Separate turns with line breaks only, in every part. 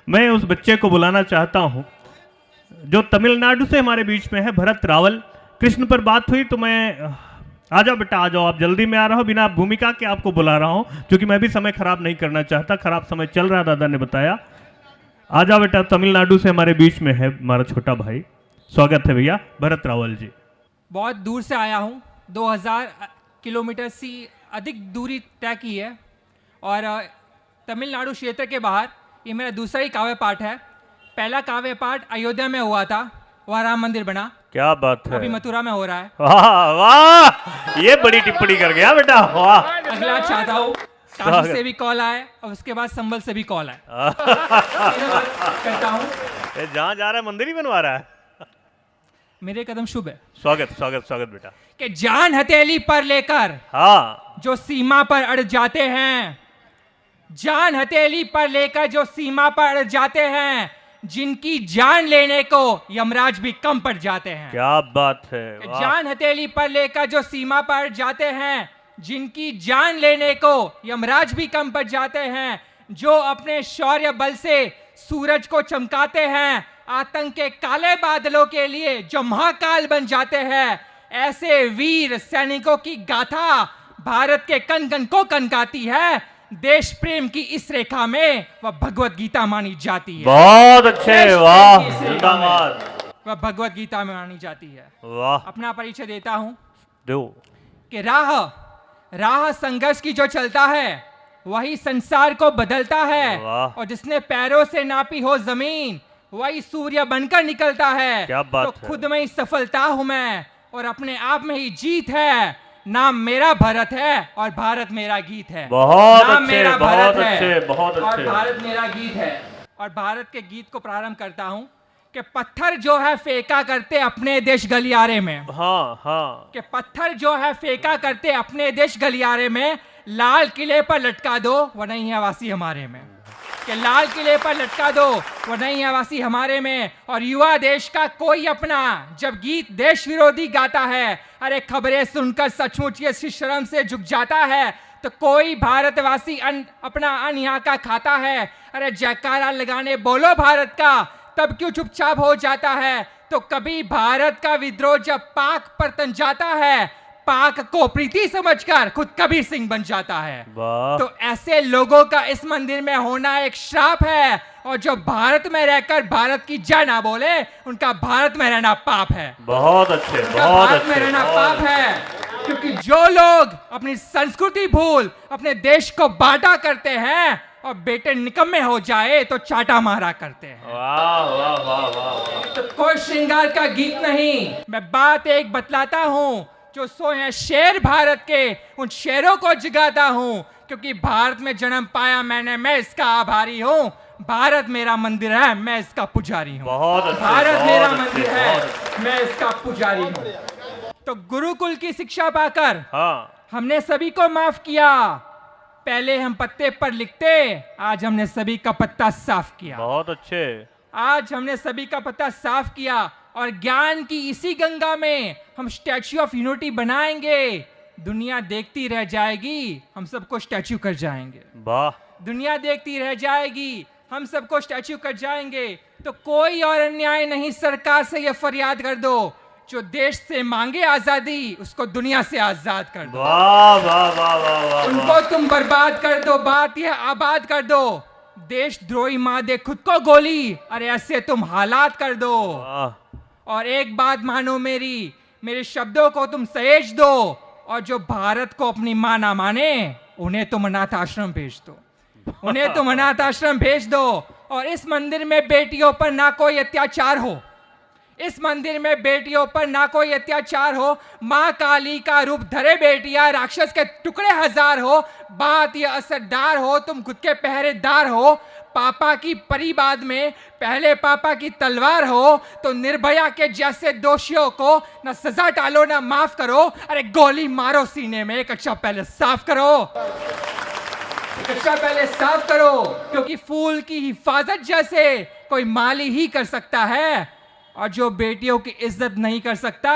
मैं उस बच्चे को बुलाना चाहता हूँ जो तमिलनाडु से हमारे बीच में है, भरत रावल। कृष्ण पर बात हुई तो मैं आ जाओ बेटा, आ जाओ, आप जल्दी में आ रहा हो, बिना भूमिका के आपको बुला रहा हूँ, क्योंकि मैं भी समय खराब नहीं करना चाहता, खराब समय चल रहा, दादा ने बताया। आ जाओ बेटा, तमिलनाडु से हमारे बीच में है हमारा छोटा भाई। स्वागत है भैया, भरत रावल जी।
बहुत दूर से आया हूँ, 2000 किलोमीटर से अधिक दूरी तय की है और तमिलनाडु क्षेत्र के बाहर ये मेरा दूसरा ही काव्य पाठ है। पहला काव्य पाठ अयोध्या में हुआ था, वहाँ राम मंदिर बना।
क्या बात है।
अभी मथुरा में हो रहा है।
वाह वाह, ये बड़ी टिप्पणी कर गया बेटा, वाह।
अगला चाहता हूँ काशी से भी कॉल आए और उसके बाद संबल से भी कॉल आए। करता हूँ,
जहाँ जा रहा है मंदिर ही बनवा रहा है।
मेरे कदम शुभ है।
स्वागत स्वागत स्वागत बेटा।
कि जान हथेली पर लेकर
हाँ,
जो सीमा पर अड़ जाते हैं, जान हथेली पर लेकर जो सीमा पर अड़ जाते हैं, जिनकी जान लेने को यमराज भी कम पड़ जाते हैं।
क्या बात है।
जान हथेली पर लेकर जो सीमा पर अड़ जाते हैं, जिनकी जान लेने को यमराज भी कम पड़ जाते हैं, जो अपने शौर्य बल से सूरज को चमकाते हैं, आतंक के काले बादलों के लिए जो महाकाल बन जाते हैं, ऐसे वीर सैनिकों की गाथा भारत के कण कण को कनकाती है। देश प्रेम की इस रेखा में वह भगवत गीता मानी जाती है।
बहुत अच्छे, वाह, जिंदाबाद।
वह भगवत गीता में मानी जाती है।
वाह।
अपना परिचय देता हूं
दो।
कि राह संघर्ष की जो चलता है वही संसार को बदलता है, और जिसने पैरों से नापी हो जमीन वही सूर्य बनकर निकलता है।
क्या बात
तो खुद में ही सफलता हूं मैं और अपने आप में ही जीत है। नाम मेरा भरत है और भारत मेरा गीत है।
बहुत
नाम
अच्छे,
मेरा
बहुत
भरत
अच्छे,
है
बहुत
और
अच्छे।
भारत मेरा गीत है। और भारत के गीत को प्रारंभ करता हूं कि पत्थर जो है फेंका करते अपने देश गलियारे में।
हाँ हाँ।
कि पत्थर जो है फेंका करते अपने देश गलियारे में, लाल किले पर लटका दो वह नहीं है वासी हमारे में। कि लाल किले पर लटका दो वह नहीं है वासी हमारे में। और युवा देश का कोई अपना जब गीत देश विरोधी गाता है, अरे खबरें सुनकर सचमुच ये शर्म से झुक जाता है। तो कोई भारतवासी अपना अन्न यहाँ का खाता है, अरे जयकारा लगाने बोलो भारत का, तब क्यों चुपचाप हो जाता है। तो कभी भारत का विद्रोह जब पाक पर तन जाता है, पाक को प्रीति समझकर खुद कबीर सिंह बन जाता है। तो ऐसे लोगों का इस मंदिर में होना एक श्राप है, और जो भारत में रहकर भारत की जय ना बोले उनका भारत में रहना पाप है।
बहुत अच्छे, बहुत
भारत में रहना पाप है, क्योंकि जो लोग अपनी संस्कृति भूल अपने देश को बांटा करते हैं और बेटे निकम्मे हो जाए तो चाटा मारा करते हैं।
वाह वाह वाह वाह।
तो कोई श्रृंगार का गीत नहीं, मैं बात एक बतलाता हूँ। जो सोए हैं शेर भारत के, उन शेरों को जगाता हूँ, क्योंकि भारत में जन्म पाया मैंने, मैं इसका आभारी हूँ। भारत मेरा मंदिर है, मैं इसका पुजारी हूँ। भारत मेरा मंदिर है, मैं इसका पुजारी हूँ। तो गुरुकुल की शिक्षा पाकर हमने सभी को माफ किया। पहले हम पत्ते पर लिखते, आज हमने सभी का पत्ता साफ किया।
बहुत अच्छे।
आज हमने सभी का पत्ता साफ किया, और ज्ञान की इसी गंगा में हम स्टैच्यू ऑफ यूनिटी बनाएंगे। दुनिया देखती रह जाएगी, हम सबको स्टैच्यू कर जाएंगे।
वाह। दुनिया
देखती रह जाएगी, हम सबको स्टैच्यू कर जाएंगे। तो कोई और अन्याय नहीं, सरकार से ये फरियाद कर दो, जो देश से मांगे आजादी उसको दुनिया से आजाद कर दो।
वाह वाह वाह वाह।
उनको तुम बर्बाद कर दो, बात यह आबाद कर दो। देशद्रोही माँ दे खुद को गोली, अरे ऐसे तुम हालात कर दो। और एक बात मानो मेरे शब्दों को तुम सहेज दो, और जो भारत को अपनी माँ ना माने उन्हें तुम अनाथ आश्रम भेज दो, उन्हें तुम अनाथ आश्रम भेज दो। और इस मंदिर में बेटियों पर ना कोई अत्याचार हो, इस मंदिर में बेटियों पर ना कोई अत्याचार हो। माँ काली का रूप धरे बेटियां, राक्षस के टुकड़े हजार हो। बात ये असरदार हो, तुम खुद के पहरेदार हो। पापा की परिवाद में पहले पापा की तलवार हो, तो निर्भया के जैसे दोषियों को न सजा टालो न माफ करो, अरे गोली मारो सीने में, एक अच्छा पहले साफ करो, एक अच्छा पहले साफ करो। क्योंकि फूल की हिफाजत जैसे कोई माली ही कर सकता है, और जो बेटियों की इज्जत नहीं कर सकता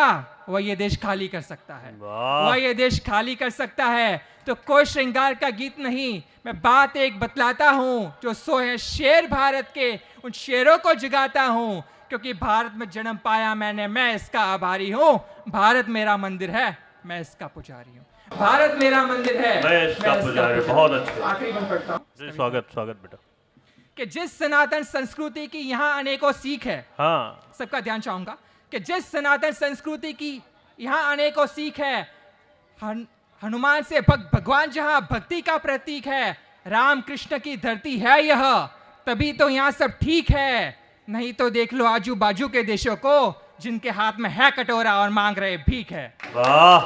वह ये देश खाली कर सकता है,
वाह।
वह ये देश खाली कर सकता है। तो कोई श्रृंगार का गीत नहीं, मैं बात एक बतलाता हूँ, जो सोए शेर भारत के उन शेरों को जगाता हूँ, क्योंकि भारत में जन्म पाया मैंने, मैं इसका आभारी हूँ। भारत मेरा मंदिर है, मैं इसका पुजारी हूँ। भारत मेरा मंदिर है,
मैं इसका पुजारी हूँ। बहुत अच्छा।
आखिरी बंद पढ़ता हूँ
जी, स्वागत स्वागत बेटा।
कि जिस सनातन संस्कृति की यहाँ अनेकों सीख है,
हाँ,
सबका ध्यान चाहूंगा कि जिस सनातन संस्कृति की यहाँ अनेकों सीख है, हनुमान से भगवान जहाँ भक्ति का प्रतीक है, राम कृष्ण की धरती है यह, तभी तो यहाँ सब ठीक है। नहीं तो देख लो आजू बाजू के देशों को, जिनके हाथ में है कटोरा और मांग रहे भीख है।
वाह।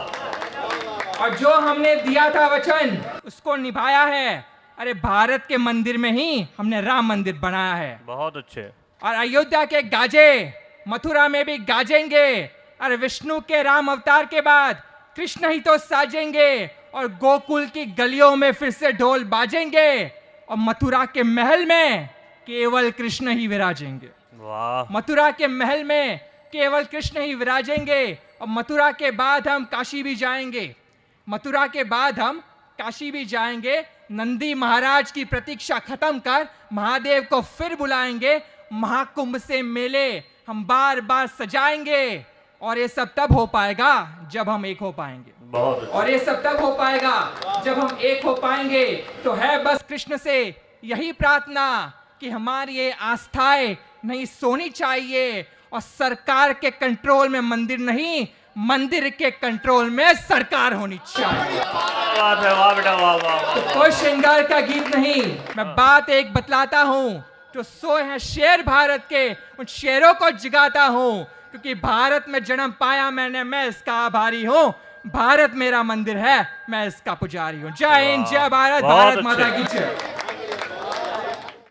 और जो हमने दिया था वचन, उसको निभाया है। अरे भारत के मंदिर में ही हमने राम मंदिर बनाया है।
बहुत अच्छे।
और अयोध्या के गाजे मथुरा में भी गाजेंगे। अरे विष्णु के राम अवतार के बाद कृष्ण ही तो साजेंगे, और गोकुल की गलियों में फिर से ढोल बाजेंगे, और मथुरा के महल में केवल कृष्ण ही विराजेंगे।
वाह।
मथुरा के महल में केवल कृष्ण ही विराजेंगे। और मथुरा के बाद हम काशी भी जाएंगे, मथुरा के बाद हम काशी भी जाएंगे। नंदी महाराज की प्रतीक्षा खत्म कर महादेव को फिर बुलाएंगे। महाकुंभ से मेले हम बार बार सजाएंगे, और ये सब तब हो पाएगा जब हम एक हो पाएंगे।
बहुत अच्छा।
और ये सब तब हो पाएगा जब हम एक हो पाएंगे। तो है बस कृष्ण से यही प्रार्थना कि हमारी ये आस्थाएं नहीं सोनी चाहिए, और सरकार के कंट्रोल में मंदिर नहीं, मंदिर के कंट्रोल में सरकार होनी चाहिए।
बात है, वाह बेटा, वाह वाह।
तो कोई श्रृंगार का गीत नहीं, मैं बात एक बतलाता हूँ, जो सोए हैं शेर भारत के उन शेरों को जगाता हूँ, क्योंकि भारत में जन्म पाया मैंने, मैं इसका आभारी हूँ। भारत मेरा मंदिर है, मैं इसका पुजारी हूँ। जय हिंद, जय भारत, भारत माता की जय।